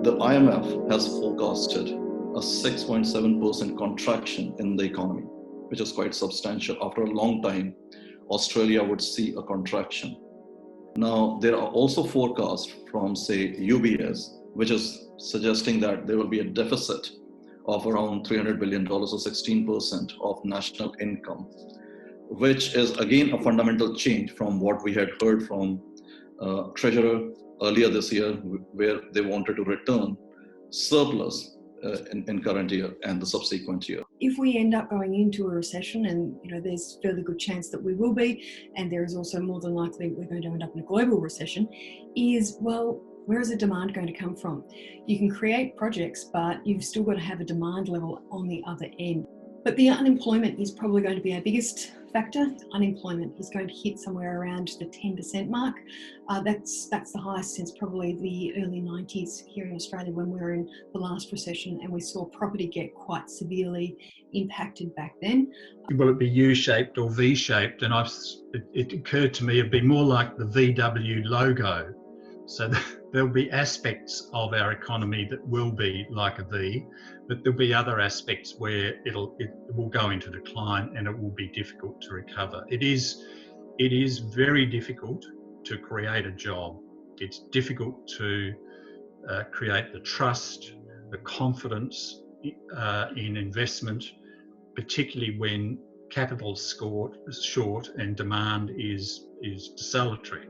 The IMF has forecasted a 6.7% contraction in the economy, which is quite substantial. After a long time, Australia would see a contraction. Now, there are also forecasts from, say, UBS, which is suggesting that there will be a deficit of around $300 billion, or 16% of national income, which is again a fundamental change from what we had heard from Treasurer earlier this year, where they wanted to return surplus in current year and the subsequent year. If we end up going into a recession, and there's fairly good chance that we will be, and there is also more than likely we're going to end up in a global recession, where is the demand going to come from? You can create projects, but you've still got to have a demand level on the other end. But the unemployment is probably going to be our biggest factor. Unemployment is going to hit somewhere around the 10% mark. That's the highest since probably the early 90s here in Australia, when we were in the last recession and we saw property get quite severely impacted back then. Will it be U-shaped or V-shaped? And it occurred to me it'd be more like the VW logo. So there'll be aspects of our economy that will be like a V, but there'll be other aspects where it will go into decline and it will be difficult to recover. It is very difficult to create a job. It's difficult to create the trust, the confidence in investment, particularly when capital's short and demand is desultory.